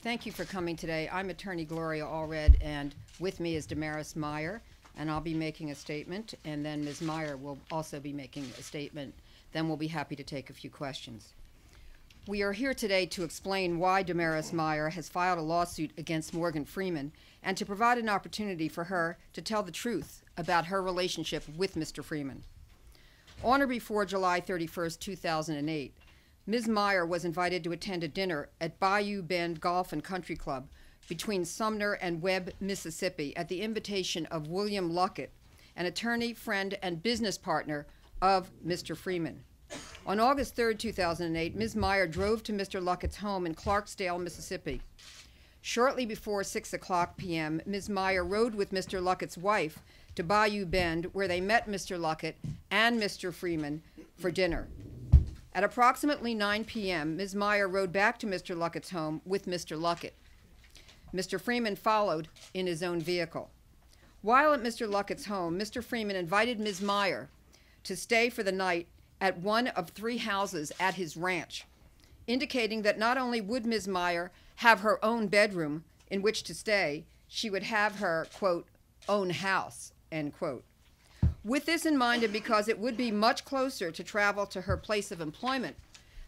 Thank you for coming today. I'm attorney Gloria Allred, and with me is Damaris Meyer, and I'll be making a statement, and then Ms. Meyer will also be making a statement. Then we'll be happy to take a few questions. We are here today to explain why Damaris Meyer has filed a lawsuit against Morgan Freeman and to provide an opportunity for her to tell the truth about her relationship with Mr. Freeman. On or before July 31st, 2008, Ms. Meyer was invited to attend a dinner at Bayou Bend Golf and Country Club between Sumner and Webb, Mississippi, at the invitation of William Luckett, an attorney, friend, and business partner of Mr. Freeman. On August 3, 2008, Ms. Meyer drove to Mr. Luckett's home in Clarksdale, Mississippi. Shortly before 6:00 p.m., Ms. Meyer rode with Mr. Luckett's wife to Bayou Bend, where they met Mr. Luckett and Mr. Freeman for dinner. At approximately 9 p.m., Ms. Meyer rode back to Mr. Luckett's home with Mr. Luckett. Mr. Freeman followed in his own vehicle. While at Mr. Luckett's home, Mr. Freeman invited Ms. Meyer to stay for the night at one of 3 houses at his ranch, indicating that not only would Ms. Meyer have her own bedroom in which to stay, she would have her, quote, own house, end quote. With this in mind, and because it would be much closer to travel to her place of employment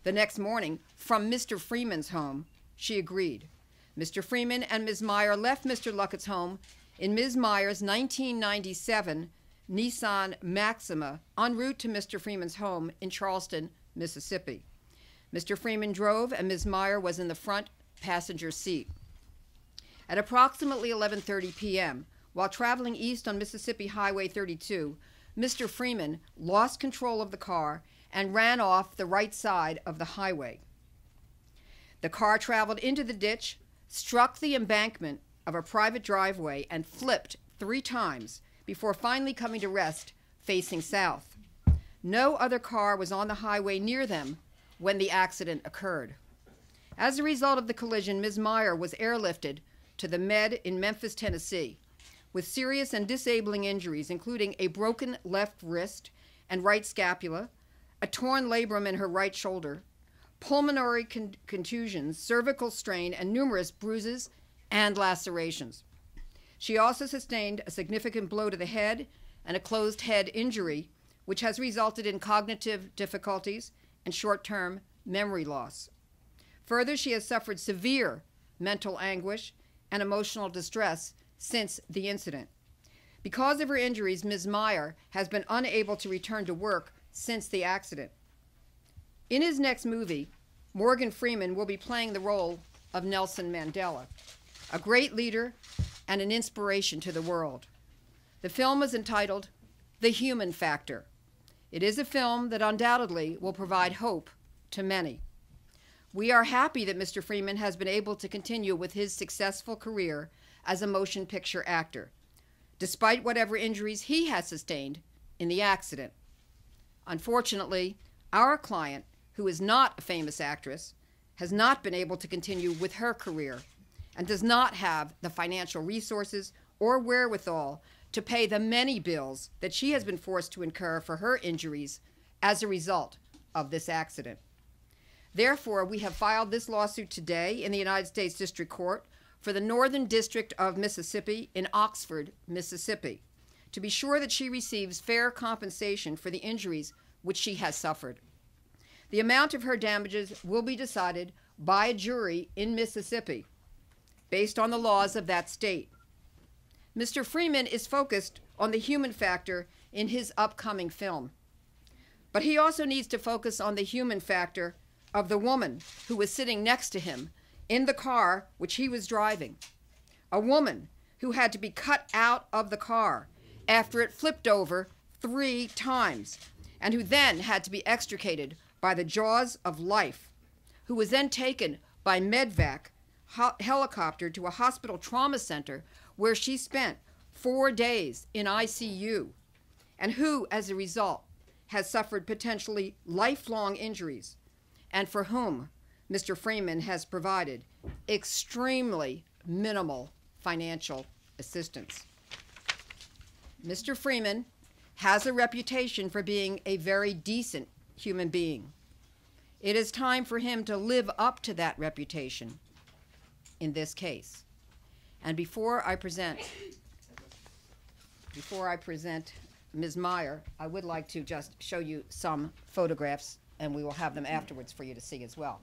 the next morning from Mr. Freeman's home, she agreed. Mr. Freeman and Ms. Meyer left Mr. Luckett's home in Ms. Meyer's 1997 Nissan Maxima en route to Mr. Freeman's home in Charleston, Mississippi. Mr. Freeman drove and Ms. Meyer was in the front passenger seat. At approximately 11:30 p.m., while traveling east on Mississippi Highway 32, Mr. Freeman lost control of the car and ran off the right side of the highway. The car traveled into the ditch, struck the embankment of a private driveway, and flipped 3 times before finally coming to rest facing south. No other car was on the highway near them when the accident occurred. As a result of the collision, Ms. Meyer was airlifted to the Med in Memphis, Tennessee, with serious and disabling injuries, including a broken left wrist and right scapula, a torn labrum in her right shoulder, pulmonary contusions, cervical strain, and numerous bruises and lacerations. She also sustained a significant blow to the head and a closed head injury, which has resulted in cognitive difficulties and short-term memory loss. Further, she has suffered severe mental anguish and emotional distress since the incident. Because of her injuries, Ms. Meyer has been unable to return to work since the accident. In his next movie, Morgan Freeman will be playing the role of Nelson Mandela, a great leader and an inspiration to the world. The film is entitled The Human Factor. It is a film that undoubtedly will provide hope to many. We are happy that Mr. Freeman has been able to continue with his successful career as a motion picture actor, despite whatever injuries he has sustained in the accident. Unfortunately, our client, who is not a famous actress, has not been able to continue with her career and does not have the financial resources or wherewithal to pay the many bills that she has been forced to incur for her injuries as a result of this accident. Therefore, we have filed this lawsuit today in the United States District Court for the Northern District of Mississippi in Oxford, Mississippi, to be sure that she receives fair compensation for the injuries which she has suffered. The amount of her damages will be decided by a jury in Mississippi, based on the laws of that state. Mr. Freeman is focused on the human factor in his upcoming film, but he also needs to focus on the human factor of the woman who was sitting next to him in the car which he was driving, a woman who had to be cut out of the car after it flipped over 3 times, and who then had to be extricated by the jaws of life, who was then taken by Medvac helicopter to a hospital trauma center where she spent 4 days in ICU, and who, as a result, has suffered potentially lifelong injuries, and for whom Mr. Freeman has provided extremely minimal financial assistance. Mr. Freeman has a reputation for being a very decent human being. It is time for him to live up to that reputation. in this case. And before I present Ms. Meyer, I would like to just show you some photographs, and we will have them afterwards for you to see as well.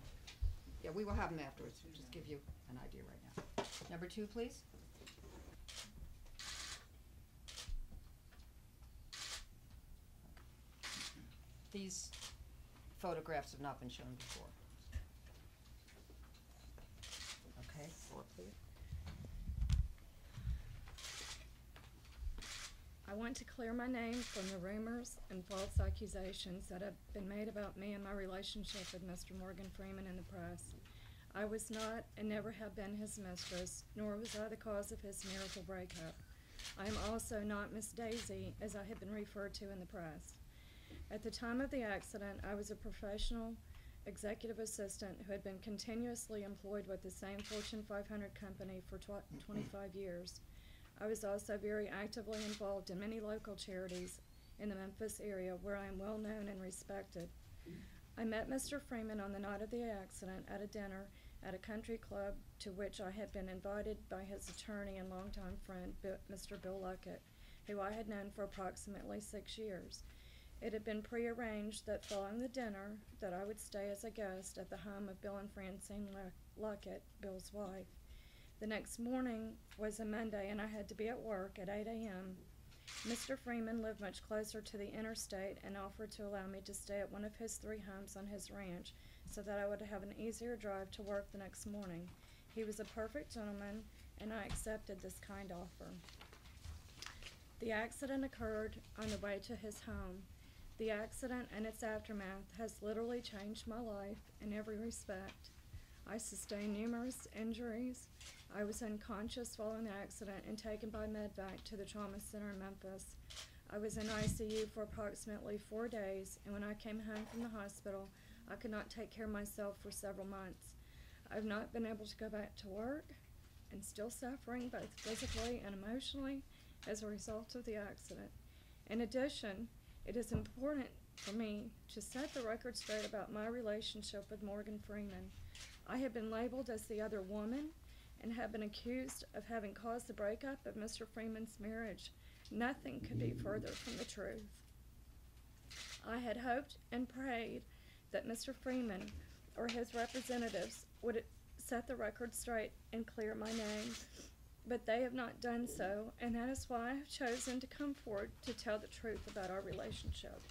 Yeah, we will have them afterwards. We'll just give you an idea right now. Number 2, please. These photographs have not been shown before. Okay, 4, please. I want to clear my name from the rumors and false accusations that have been made about me and my relationship with Mr. Morgan Freeman in the press. I was not and never have been his mistress, nor was I the cause of his marital breakup. I am also not Miss Daisy, as I have been referred to in the press. At the time of the accident, I was a professional executive assistant who had been continuously employed with the same Fortune 500 company for 25 years. I was also very actively involved in many local charities in the Memphis area where I am well known and respected. I met Mr. Freeman on the night of the accident at a dinner at a country club to which I had been invited by his attorney and longtime friend, Mr. Bill Luckett, who I had known for approximately 6 years. It had been prearranged that following the dinner that I would stay as a guest at the home of Bill and Francine Luckett, Bill's wife. The next morning was a Monday, and I had to be at work at 8 a.m. Mr. Freeman lived much closer to the interstate and offered to allow me to stay at one of his 3 homes on his ranch so that I would have an easier drive to work the next morning. He was a perfect gentleman, and I accepted this kind offer. The accident occurred on the way to his home. The accident and its aftermath has literally changed my life in every respect. I sustained numerous injuries. I was unconscious following the accident and taken by medvac to the trauma center in Memphis. I was in ICU for approximately 4 days, and when I came home from the hospital, I could not take care of myself for several months. I've not been able to go back to work and still suffering both physically and emotionally as a result of the accident. In addition, it is important for me to set the record straight about my relationship with Morgan Freeman. I have been labeled as the other woman and have been accused of having caused the breakup of Mr. Freeman's marriage. Nothing could be further from the truth. I had hoped and prayed that Mr. Freeman or his representatives would set the record straight and clear my name, but they have not done so, and that is why I have chosen to come forward to tell the truth about our relationship.